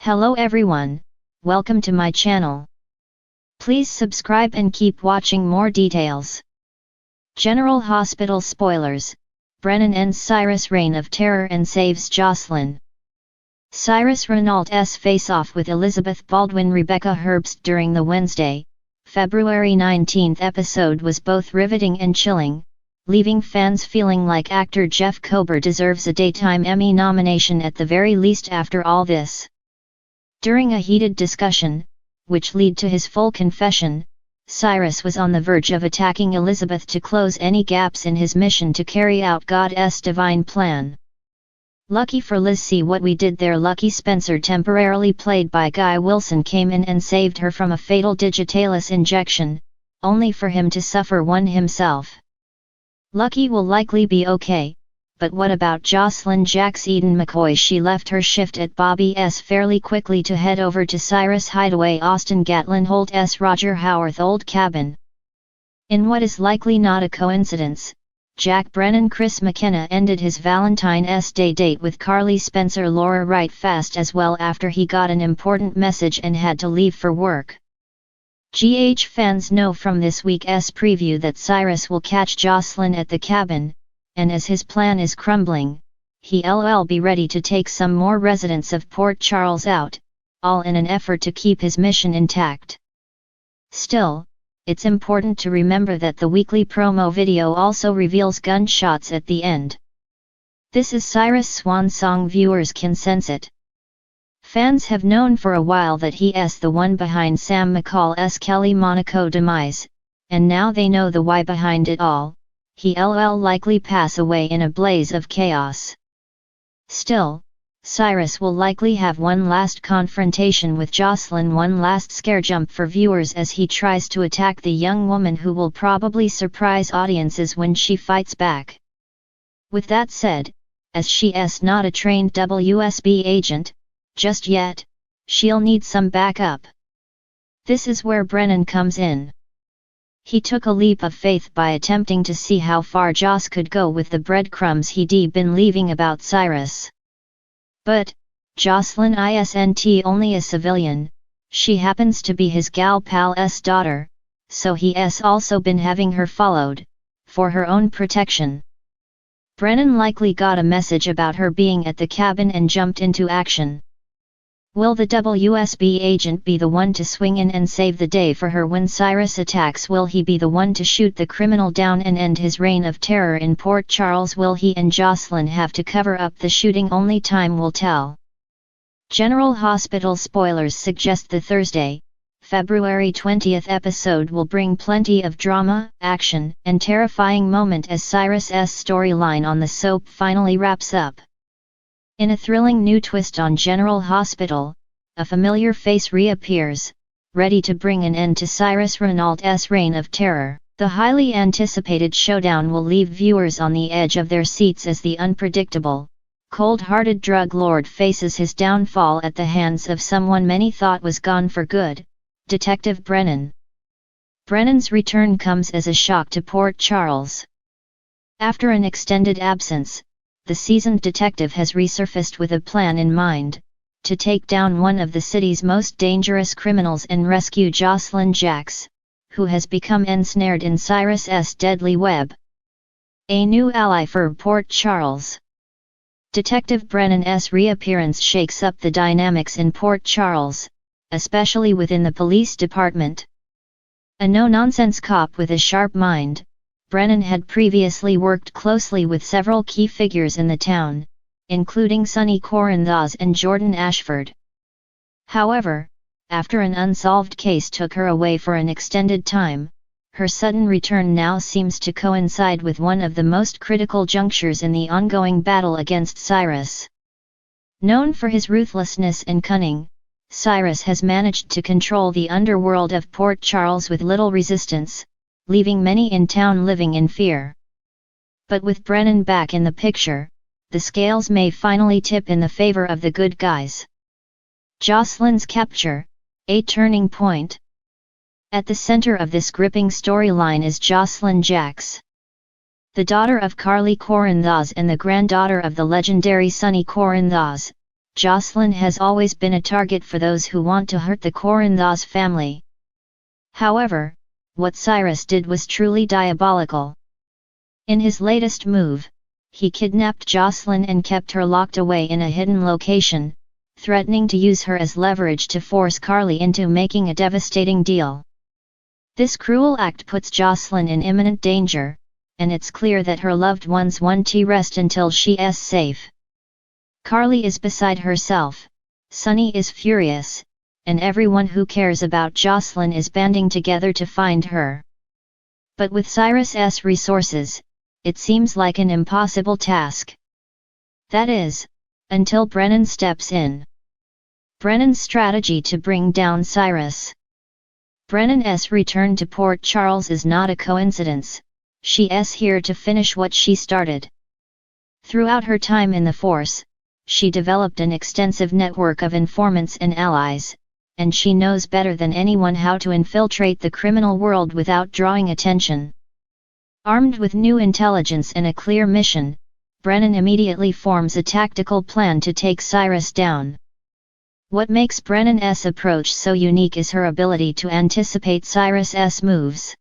Hello everyone, welcome to my channel. Please subscribe and keep watching more details. General Hospital spoilers, Brennan ends Cyrus' reign of terror and saves Jocelyn. Cyrus Renault's face-off with Elizabeth Baldwin Rebecca Herbst during the Wednesday, February 19 episode was both riveting and chilling, leaving fans feeling like actor Jeff Kober deserves a Daytime Emmy nomination at the very least after all this. During a heated discussion, which led to his full confession, Cyrus was on the verge of attacking Elizabeth to close any gaps in his mission to carry out God's divine plan. Lucky for Liz, see what we did there. Lucky Spencer, temporarily played by Guy Wilson, came in and saved her from a fatal digitalis injection, only for him to suffer one himself. Lucky will likely be okay, but what about Jocelyn Jax Eden McCoy? She left her shift at Bobby's fairly quickly to head over to Cyrus' hideaway, Austin Gatlin Holt's Roger Howarth old cabin. In what is likely not a coincidence, Jack Brennan Chris McKenna ended his Valentine's Day date with Carly Spencer Laura Wright fast as well after he got an important message and had to leave for work. Fans know from this week's preview that Cyrus will catch Jocelyn at the cabin, and as his plan is crumbling, he'll be ready to take some more residents of Port Charles out, all in an effort to keep his mission intact. Still, it's important to remember that the weekly promo video also reveals gunshots at the end. This is Cyrus' swan song, viewers can sense it. Fans have known for a while that he's the one behind Sam McCall's Kelly Monaco demise, and now they know the why behind it all. He'll likely pass away in a blaze of chaos. Still, Cyrus will likely have one last confrontation with Jocelyn, one last scare jump for viewers as he tries to attack the young woman who will probably surprise audiences when she fights back. With that said, as she's not a trained WSB agent, just yet, she'll need some backup. This is where Brennan comes in. He took a leap of faith by attempting to see how far Joss could go with the breadcrumbs he'd been leaving about Cyrus. But, Jocelyn isn't only a civilian, she happens to be his gal pal's daughter, so he's also been having her followed, for her own protection. Brennan likely got a message about her being at the cabin and jumped into action. Will the WSB agent be the one to swing in and save the day for her when Cyrus attacks? Will he be the one to shoot the criminal down and end his reign of terror in Port Charles? Will he and Jocelyn have to cover up the shooting? Only time will tell. General Hospital spoilers suggest the Thursday, February 20 episode will bring plenty of drama, action, and terrifying moment as Cyrus' storyline on the soap finally wraps up. In a thrilling new twist on General Hospital, a familiar face reappears, ready to bring an end to Cyrus Renault's reign of terror. The highly anticipated showdown will leave viewers on the edge of their seats as the unpredictable, cold-hearted drug lord faces his downfall at the hands of someone many thought was gone for good, Detective Brennan. Brennan's return comes as a shock to Port Charles. After an extended absence, the seasoned detective has resurfaced with a plan in mind, to take down one of the city's most dangerous criminals and rescue Jocelyn Jax, who has become ensnared in Cyrus's deadly web. A new ally for Port Charles. Detective Brennan's reappearance shakes up the dynamics in Port Charles, especially within the police department. A no-nonsense cop with a sharp mind, Brennan had previously worked closely with several key figures in the town, including Sonny Corinthos and Jordan Ashford. However, after an unsolved case took her away for an extended time, her sudden return now seems to coincide with one of the most critical junctures in the ongoing battle against Cyrus. Known for his ruthlessness and cunning, Cyrus has managed to control the underworld of Port Charles with little resistance, leaving many in town living in fear. But with Brennan back in the picture, the scales may finally tip in the favor of the good guys. Jocelyn's capture, a turning point. At the center of this gripping storyline is Jocelyn Jax. The daughter of Carly Corinthos and the granddaughter of the legendary Sonny Corinthos, Jocelyn has always been a target for those who want to hurt the Corinthos family. However, what Cyrus did was truly diabolical. In his latest move, he kidnapped Jocelyn and kept her locked away in a hidden location, threatening to use her as leverage to force Carly into making a devastating deal. This cruel act puts Jocelyn in imminent danger, and it's clear that her loved ones want to rest until she's safe. Carly is beside herself, Sunny is furious, and everyone who cares about Jocelyn is banding together to find her. But with Cyrus's resources, it seems like an impossible task. That is, until Brennan steps in. Brennan's strategy to bring down Cyrus. Brennan's return to Port Charles is not a coincidence, she's here to finish what she started. Throughout her time in the force, she developed an extensive network of informants and allies, and she knows better than anyone how to infiltrate the criminal world without drawing attention. Armed with new intelligence and a clear mission, Brennan immediately forms a tactical plan to take Cyrus down. What makes Brennan's approach so unique is her ability to anticipate Cyrus's moves.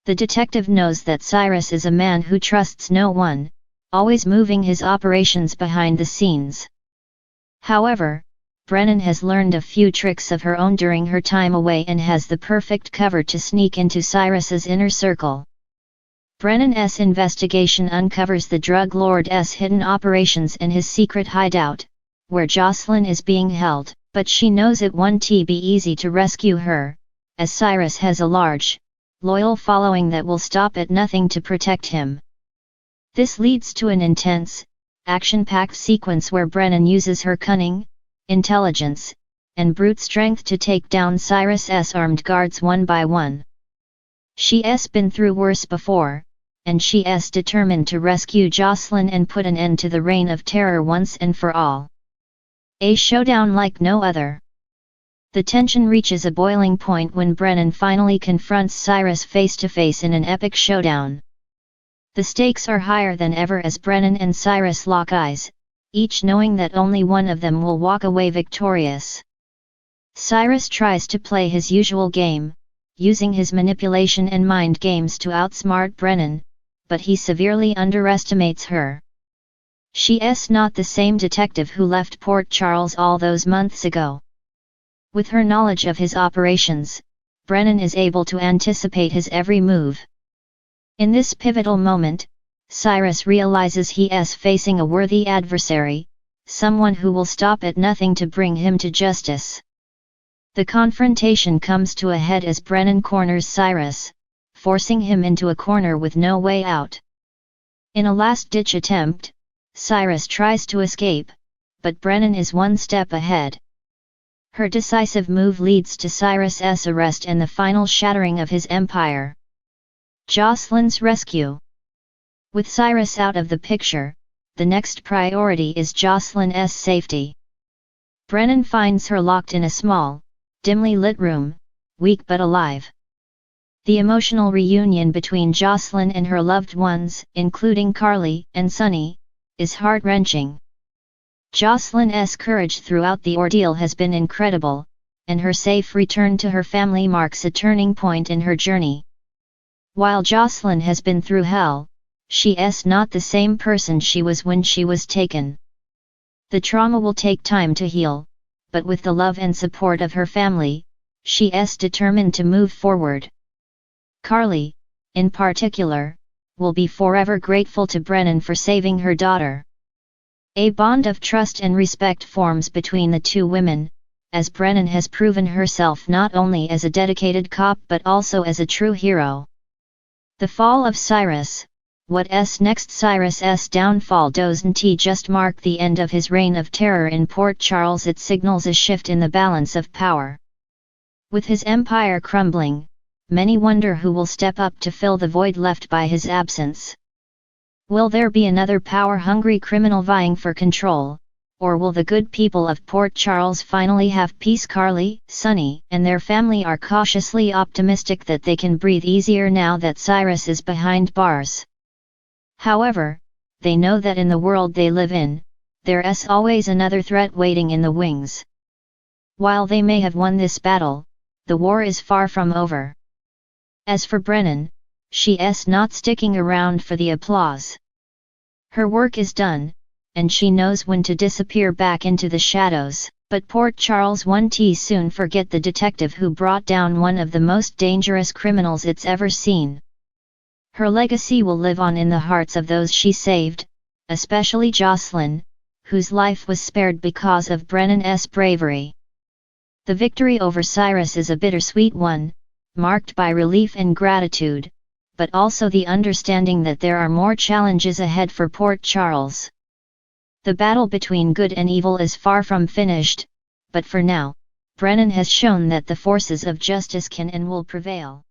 The detective knows that Cyrus is a man who trusts no one, always moving his operations behind the scenes. However, Brennan has learned a few tricks of her own during her time away and has the perfect cover to sneak into Cyrus's inner circle. Brennan's investigation uncovers the drug lord's hidden operations and his secret hideout, where Jocelyn is being held, but she knows it won't be easy to rescue her, as Cyrus has a large, loyal following that will stop at nothing to protect him. This leads to an intense, action-packed sequence where Brennan uses her cunning, intelligence, and brute strength to take down Cyrus's armed guards one by one. She's been through worse before, and she's determined to rescue Jocelyn and put an end to the reign of terror once and for all. A showdown like no other. The tension reaches a boiling point when Brennan finally confronts Cyrus face-to-face in an epic showdown. The stakes are higher than ever as Brennan and Cyrus lock eyes, each knowing that only one of them will walk away victorious. Cyrus tries to play his usual game, using his manipulation and mind games to outsmart Brennan, but he severely underestimates her. She's not the same detective who left Port Charles all those months ago. With her knowledge of his operations, Brennan is able to anticipate his every move. In this pivotal moment, Cyrus realizes he is facing a worthy adversary, someone who will stop at nothing to bring him to justice. The confrontation comes to a head as Brennan corners Cyrus, forcing him into a corner with no way out. In a last-ditch attempt, Cyrus tries to escape, but Brennan is one step ahead. Her decisive move leads to Cyrus's arrest and the final shattering of his empire. Jocelyn's rescue. With Cyrus out of the picture, the next priority is Jocelyn's safety. Brennan finds her locked in a small, dimly lit room, weak but alive. The emotional reunion between Jocelyn and her loved ones, including Carly and Sunny, is heart-wrenching. Jocelyn's courage throughout the ordeal has been incredible, and her safe return to her family marks a turning point in her journey. While Jocelyn has been through hell, she's not the same person she was when she was taken. The trauma will take time to heal, but with the love and support of her family, she's determined to move forward. Carly, in particular, will be forever grateful to Brennan for saving her daughter. A bond of trust and respect forms between the two women, as Brennan has proven herself not only as a dedicated cop but also as a true hero. The fall of Cyrus. What's next? Cyrus's downfall doesn't just mark the end of his reign of terror in Port Charles, it signals a shift in the balance of power. With his empire crumbling, many wonder who will step up to fill the void left by his absence. Will there be another power-hungry criminal vying for control, or will the good people of Port Charles finally have peace? Carly, Sunny, and their family are cautiously optimistic that they can breathe easier now that Cyrus is behind bars. However, they know that in the world they live in, there's always another threat waiting in the wings. While they may have won this battle, the war is far from over. As for Brennan, she's not sticking around for the applause. Her work is done, and she knows when to disappear back into the shadows. But Port Charles won't soon forget the detective who brought down one of the most dangerous criminals it's ever seen. Her legacy will live on in the hearts of those she saved, especially Jocelyn, whose life was spared because of Brennan's bravery. The victory over Cyrus is a bittersweet one, marked by relief and gratitude, but also the understanding that there are more challenges ahead for Port Charles. The battle between good and evil is far from finished, but for now, Brennan has shown that the forces of justice can and will prevail.